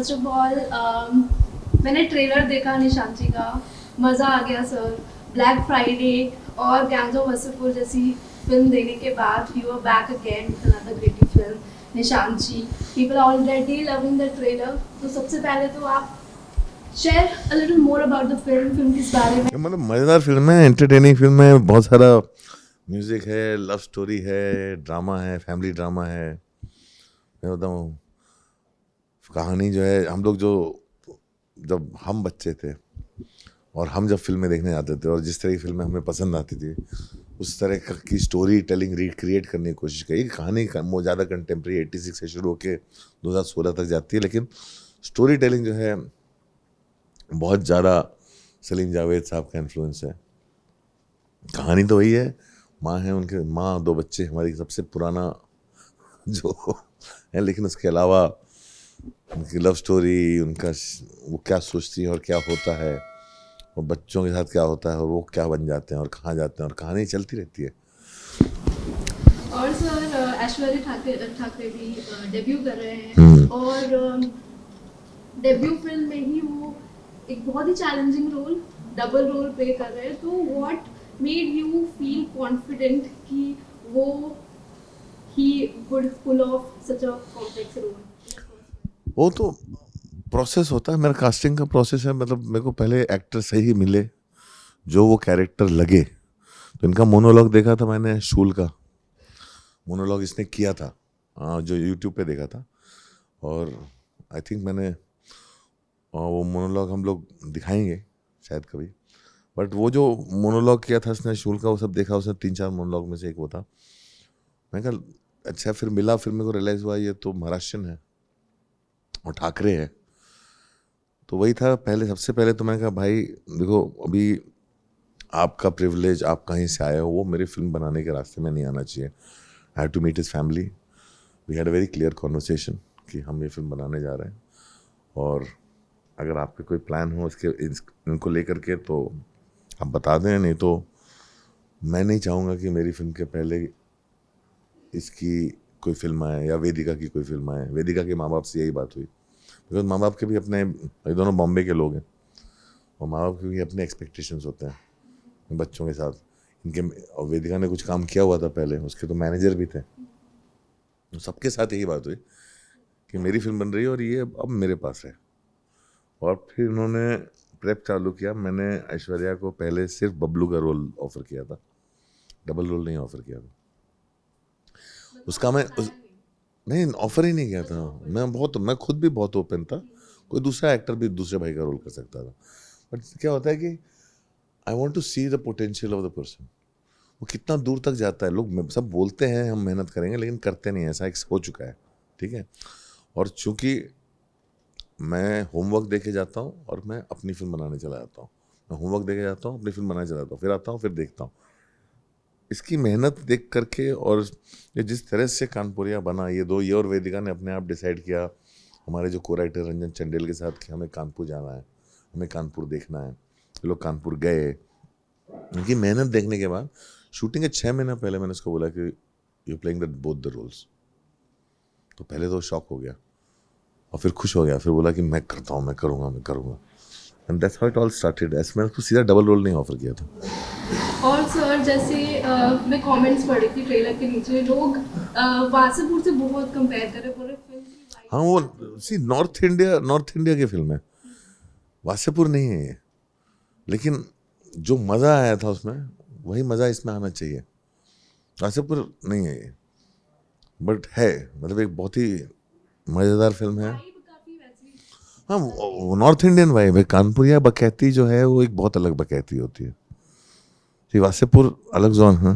First of all मैंने trailer देखा निशांची का, मज़ा आ गया सर। ब्लैक फ्राइडे और गैंग्स ऑफ वासेपुर जैसी फिल्म देखने के बाद you are back again with another great film Nishaanchi. People are already loving the trailer. तो सबसे पहले तो आप share a little more about the film किस बारे में? मतलब मज़ेदार फिल्म है, एंटरटेनिंग फिल्म है, बहुत सारा म्यूज़िक है, लव स्टोरी है, ड्रामा है, फैमिली ड्रामा है। मैं बताऊँ, कहानी जो है, हम लोग जो जब हम बच्चे थे और हम जब फिल्में देखने जाते थे और जिस तरह की फिल्में हमें पसंद आती थी, उस तरह की स्टोरी टेलिंग रिक्रिएट करने की कोशिश करी। कहानी वो ज़्यादा कंटेम्प्रेरी 86 से शुरू होकर 2016 तक जाती है, लेकिन स्टोरी टेलिंग जो है बहुत ज़्यादा सलीम जावेद साहब का इन्फ्लुएंस है। कहानी तो वही है, माँ है, उनके माँ, दो बच्चे, हमारी सबसे पुराना जो है, लेकिन उसके अलावा उनकी लव स्टोरी, उनका वो क्या सोचती है और क्या होता है, और बच्चों के साथ क्या होता है, और वो क्या बन जाते हैं और कहाँ जाते हैं, और कहानी चलती रहती है। और सर ऐश्वर्या ठाकरे भी डेब्यू कर रहे हैं और डेब्यू फिल्म में ही वो एक बहुत ही challenging role, double role play कर रहे हैं। तो what made you feel confident कि वो he would pull off such a complex role? वो तो प्रोसेस होता है, मेरा कास्टिंग का प्रोसेस है। मतलब मेरे को पहले एक्टर सही मिले जो वो कैरेक्टर लगे। तो इनका मोनोलॉग देखा था मैंने, शूल का मोनोलॉग इसने किया था, जो यूट्यूब पे देखा था, और आई थिंक मैंने वो मोनोलॉग हम लोग दिखाएंगे शायद कभी। बट वो जो मोनोलॉग किया था इसने शूल का, वो सब देखा, उसने 3-4 मोनोलॉग में से एक वो था। मैं कहा अच्छा, फिर मिला, फिर मेरे को रियलाइज़ हुआ ये तो महाराष्ट्रन है और ठाकरे है। तो वही था पहले, सबसे पहले तो मैंने कहा भाई देखो, अभी आपका प्रिविलेज, आप कहीं से आए हो, वो मेरी फिल्म बनाने के रास्ते में नहीं आना चाहिए। I have to meet his family. We had a very clear conversation कि हम ये फिल्म बनाने जा रहे हैं, और अगर आपके कोई प्लान हो इनको लेकर के तो आप बता दें, नहीं तो मैं नहीं चाहूँगा कि मेरी फिल्म के पहले इसकी कोई फिल्म आए या वेदिका की कोई फिल्म आए। वेदिका के माँ बाप से यही बात हुई, बिकॉज माँ बाप के भी अपने, ये दोनों बॉम्बे के लोग हैं, और माँ बाप के भी अपने एक्सपेक्टेशंस होते हैं बच्चों के साथ इनके। और वेदिका ने कुछ काम किया हुआ था पहले, उसके तो मैनेजर भी थे। तो सबके साथ यही बात हुई कि मेरी फिल्म बन रही है और ये अब मेरे पास है। और फिर उन्होंने प्रेप चालू किया। मैंने ऐश्वर्या को पहले सिर्फ बबलू का रोल ऑफर किया था, डबल रोल नहीं ऑफर किया था उसका। नहीं, ऑफर ही नहीं किया था। मैं खुद भी बहुत ओपन था, कोई दूसरा एक्टर भी दूसरे भाई का रोल कर सकता था। बट क्या होता है कि I want to see the potential of the person, वो कितना दूर तक जाता है। लोग सब बोलते हैं हम मेहनत करेंगे, लेकिन करते नहीं, ऐसा एक हो चुका है, ठीक है। और चूंकि मैं होमवर्क दे के जाता हूँ और मैं अपनी फिल्म बनाने चला जाता हूँ, मैं होमवर्क दे के जाता हूँ, अपनी फिल्म बनाने चला जाता हूँ, फिर आता हूँ, फिर देखता हूँ इसकी मेहनत देख करके। और ये जिस तरह से कानपुरिया बना, ये और वेदिका ने अपने आप डिसाइड किया, हमारे जो को राइटर रंजन चंडेल के साथ, कि हमें कानपुर जाना है, हमें कानपुर देखना है। ये लोग कानपुर गए। इनकी मेहनत देखने के बाद शूटिंग के 6 महीना पहले मैंने उसको बोला कि you playing both the roles. तो पहले तो शॉक हो गया और फिर खुश हो गया, फिर बोला कि मैं करता हूँ, मैं करूँगा। And that's how it all started. ऐसे मैंने उसको सीधा डबल रोल नहीं ऑफर किया था। और सर जैसे मैं कमेंट्स पढ़ी थी ट्रेलर के नीचे, लोग वासेपुर से बहुत कंपेयर कर रहे, बोले फिल्म की vibe हाँ, वो सी नॉर्थ इंडिया की फिल्म है, वासेपुर नहीं है ये। लेकिन जो मज़ा आया था उसमें, वही मज़ा इसमें आना चाहिए। वासेपुर नहीं है ये, बट है, मतलब एक बहुत ही मज़ेदार फिल्म है। vibe काफी वैसी। हाँ, वो नॉर्थ इंडियन वाइब है। कानपुरिया बकैती जो है वो एक बहुत अलग बकैती होती है। जी, वासेपुर अलग जोन है,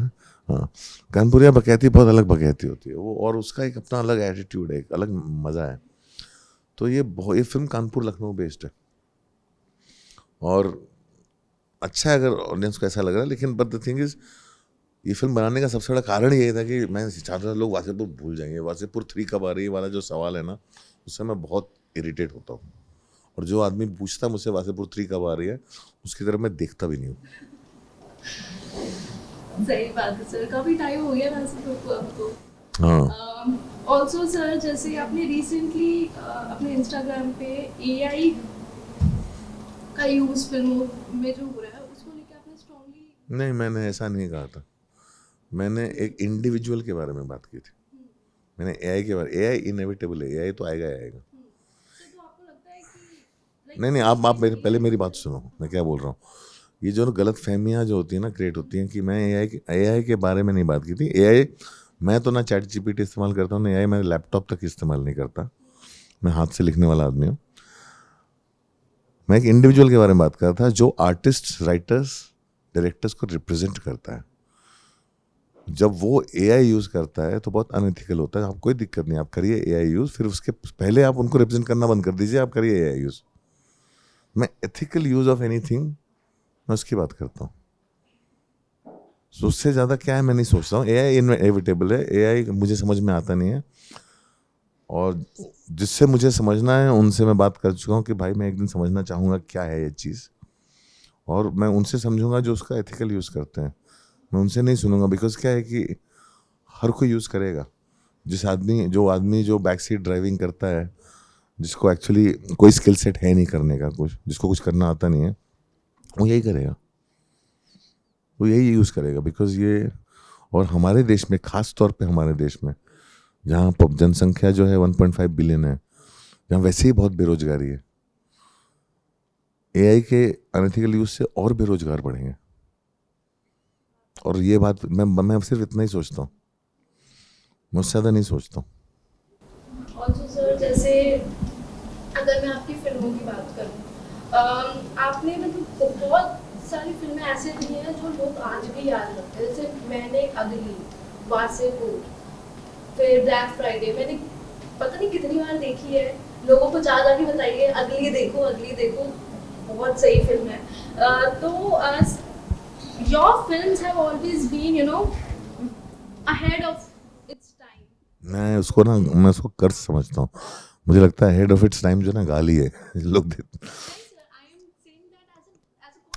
हाँ। कानपुरिया बकैती बहुत अलग बकैती होती है वो, और उसका एक अपना अलग एटीट्यूड है, एक अलग मज़ा है। तो ये फिल्म कानपुर लखनऊ बेस्ड है, और अच्छा है अगर ऑडियंस को ऐसा लग रहा है। लेकिन बट द थिंग इज, ये फिल्म बनाने का सबसे बड़ा कारण यही था कि मैं चाहता था लोग वासेपुर भूल जाएंगे। वासेपुर 3 कब आ रही है वाला जो सवाल है ना, उससे मैं बहुत इरिटेट होता हूँ। और जो आदमी पूछता मुझसे वासेपुर 3 कब आ रही है, उसकी तरफ मैं देखता भी नहीं हूँ। सही बात है सर, काफी टाइम हो गया वासेपुर को आपको। हाँ, ऑल्सो सर, जैसे आपने रिसेंटली अपने इंस्टाग्राम पे एआई का यूज फिल्मों में जो हो रहा है उसको लेके आपने स्ट्रांगली नहीं, मैंने ऐसा नहीं कहा था। मैंने एक इंडिविजुअल के बारे में बात की थी। मैंने एआई के बारे, एआई इनएविटेबल है, एआई तो आएगा ही आएगा। सर, तो आपको लगता है कि नहीं नहीं, आप मेरे पहले मेरी बात सुनो, मैं क्या बोल रहा हूँ। ये जो गलत फहमियाँ जो होती है ना, क्रिएट होती हैं कि मैं एआई के बारे में नहीं बात की थी। एआई, मैं तो ना चैट जीपीटी इस्तेमाल करता हूँ, ना एआई मेरे लैपटॉप तक इस्तेमाल नहीं करता। मैं हाथ से लिखने वाला आदमी हूँ। मैं एक इंडिविजुअल के बारे में बात कर रहा था जो आर्टिस्ट, राइटर्स, डायरेक्टर्स को रिप्रेजेंट करता है। जब वो एआई यूज़ करता है तो बहुत अनएथिकल होता है। आप कोई दिक्कत नहीं, आप करिए एआई यूज़, फिर उसके पहले आप उनको रिप्रेजेंट करना बंद कर दीजिए, आप करिए एआई यूज़। मैं एथिकल यूज़ ऑफ एनीथिंग, मैं उसकी बात करता हूँ। उससे ज़्यादा क्या है मैं नहीं सोचता हूँ। एआई इनएविटेबल है, एआई मुझे समझ में आता नहीं है, और जिससे मुझे समझना है उनसे मैं बात कर चुका हूँ कि भाई मैं एक दिन समझना चाहूँगा क्या है ये चीज़, और मैं उनसे समझूंगा जो उसका एथिकल यूज़ करते हैं। मैं उनसे नहीं सुनूंगा, बिकॉज क्या है कि हर कोई यूज़ करेगा। जो बैक सीट ड्राइविंग करता है, जिसको एक्चुअली कोई स्किल सेट है नहीं करने का, कुछ जिसको कुछ करना आता नहीं है, वो यही करेगा, वो यही यूज़ करेगा। बिकॉज ये, और हमारे देश में, खास तौर पे हमारे देश में, जहाँ जनसंख्या जो है 1.5 बिलियन है, जहाँ वैसे ही बहुत बेरोजगारी है, एआई के अनएथिकल यूज से और बेरोजगार बढ़ेंगे। और ये बात मैं सिर्फ इतना ही सोचता हूँ, मुझसे ज़्यादा नहीं सोचता हूँ। ऑल्सो सर, जैसे अगर मैं आपकी फिल्मों की बात करूँ, आपने मतलब बहुत सारी फिल्में ऐसे दी हैं जो लोग आज भी याद रखते हैं। जैसे मैंने अगली, वासेपुर, फिर ब्लैक फ्राइडे, मैंने पता नहीं कितनी बार देखी है। लोगों को जा जाके बताइए अगली देखो, अगली देखो, बहुत सही फिल्म है। तो your films have always been, you know, ahead of its time. मैं उसको कर्ज समझता हूँ। मुझे लगता है हेड ऑफ इट्स टाइम जो ना गाली है लोग देते।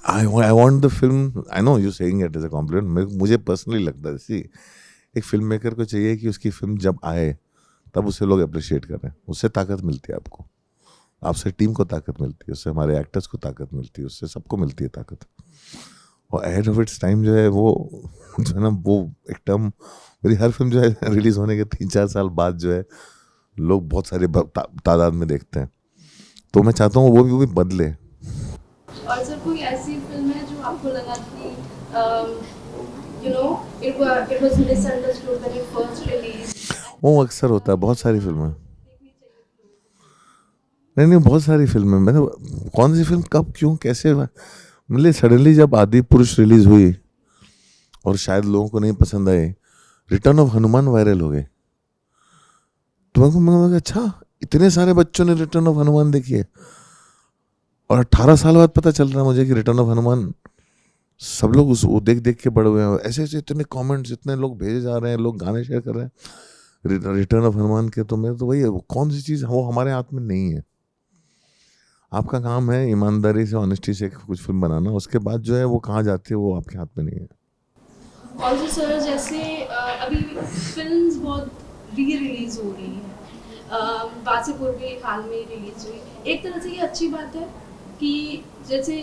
I want the film, I know you saying it as a compliment. मुझे पर्सनली लगता है, सी, एक फिल्म मेकर को चाहिए कि उसकी फिल्म जब आए तब उसे लोग अप्रिशिएट करें। उससे ताकत मिलती है आपको, आपसे टीम को ताकत मिलती है, उससे हमारे एक्टर्स को ताकत मिलती है, उससे सबको मिलती है ताकत। और एहेड ऑफ इट्स टाइम जो है वो जो है ना, वो एक टर्म, मेरी हर फिल्म जो है रिलीज होने के 3-4 साल बाद जो है लोग बहुत सारे तादाद में देखते हैं। तो मैं चाहता हूँ वो भी बदले। और सर, कोई ऐसी फिल्म है जो आपको लगा कि you know it was misunderstood when it first release? वो अक्सर होता है, बहुत सारी फिल्में। नहीं नहीं, बहुत सारी फिल्में, मतलब कौन सी फिल्म कब क्यों कैसे मतलब सडनली जब आदि पुरुष रिलीज हुई और शायद लोगों को नहीं पसंद आए, रिटर्न ऑफ हनुमान वायरल हो गए, तो मैं लगा अच्छा इतने सारे बच्चों ने रिटर्न ऑफ हनुमान देखी है। और 18 साल बाद पता चल रहा है मुझे कि रिटर्न ऑफ हनुमान सब लोग वो देख देख के बड़े हुए हैं। ऐसे ऐसे इतने कमेंट्स, इतने लोग भेजे जा रहे हैं, लोग गाने शेयर कर रहे हैं रिटर्न ऑफ हनुमान के। तो मैं तो वही है, कौन सी चीज़ वो हमारे हाथ में नहीं है। आपका काम है ईमानदारी से, ऑनेस्टी से कुछ फिल्म बनाना, उसके बाद जो है वो कहाँ जाती है वो आपके हाथ में नहीं है। ऑल्सो सर, जैसे अभी फिल्म्स बहुत री रिलीज हो रही हैं। वासेपुर भी हाल में रिलीज हुई। एक तरह से ये अच्छी बात है कि जैसे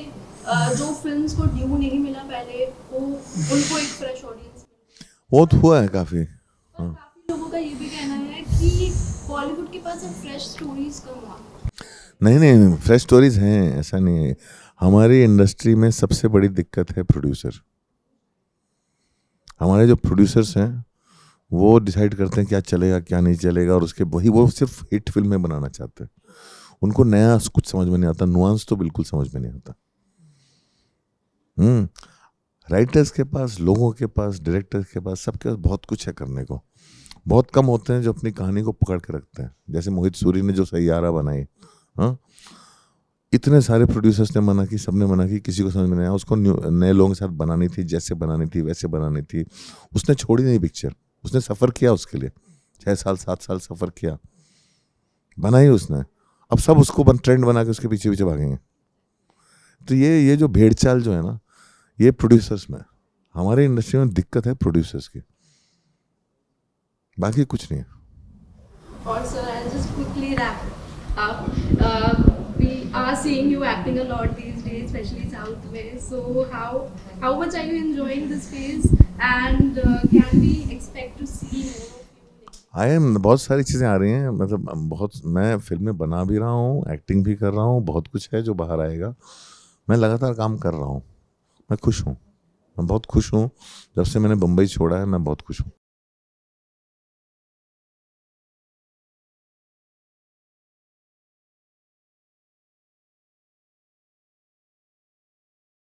जो फिल्म्स को ड्यू नहीं मिला पहले, वो उनको एक फ्रेश ऑडियंस। वो तो हुआ है काफ़ी। पर काफी लोगों का ये भी कहना है कि बॉलीवुड के पास अब फ्रेश स्टोरीज कम हुआ। नहीं नहीं, फ्रेश स्टोरीज हैं, ऐसा नहीं है। हमारी इंडस्ट्री में सबसे बड़ी दिक्कत है प्रोड्यूसर। हमारे जो प्रोड्यूसर्स हैं वो डिसाइड करते हैं क्या चलेगा क्या नहीं चलेगा, और उसके वो सिर्फ हिट फिल्में बनाना चाहते हैं। उनको नया कुछ समझ में नहीं आता, नुआंस तो बिल्कुल समझ में नहीं आता। राइटर्स के पास, लोगों के पास, डायरेक्टर्स के पास, सबके पास बहुत कुछ है करने को। बहुत कम होते हैं जो अपनी कहानी को पकड़ के रखते हैं। जैसे मोहित सूरी ने जो सैयारा बनाई, हाँ, इतने सारे प्रोड्यूसर्स ने मना की, सबने मना की, किसी को समझ में नहीं आया। उसको नए लोगों के साथ बनानी थी, जैसे बनानी थी वैसे बनानी थी। उसने छोड़ी नहीं पिक्चर, उसने सफ़र किया उसके लिए, 6 साल 7 साल सफ़र किया, बनाई उसने। अब सब उसको ट्रेंड बना के उसके पीछे पीछे भागेंगे। तो ये जो भेड़ चाल जो है ना, ये प्रोड्यूसर्स में, हमारे इंडस्ट्री में दिक्कत है प्रोड्यूसर्स की, बाकी कुछ नहीं है। Or sir, I'll just quickly wrap up. We are seeing you acting a lot these days, especially South में. So how much are you enjoying this phase? And can we expect to see more of you? I am बहुत सारी चीज़ें आ रही हैं, मतलब बहुत, मैं फिल्में बना भी रहा हूँ, एक्टिंग भी कर रहा हूँ, बहुत कुछ है जो बाहर आएगा. मैं लगातार काम कर रहा हूँ. मैं खुश हूँ, मैं बहुत खुश हूँ. जब से मैंने बम्बई छोड़ा है मैं बहुत खुश हूँ.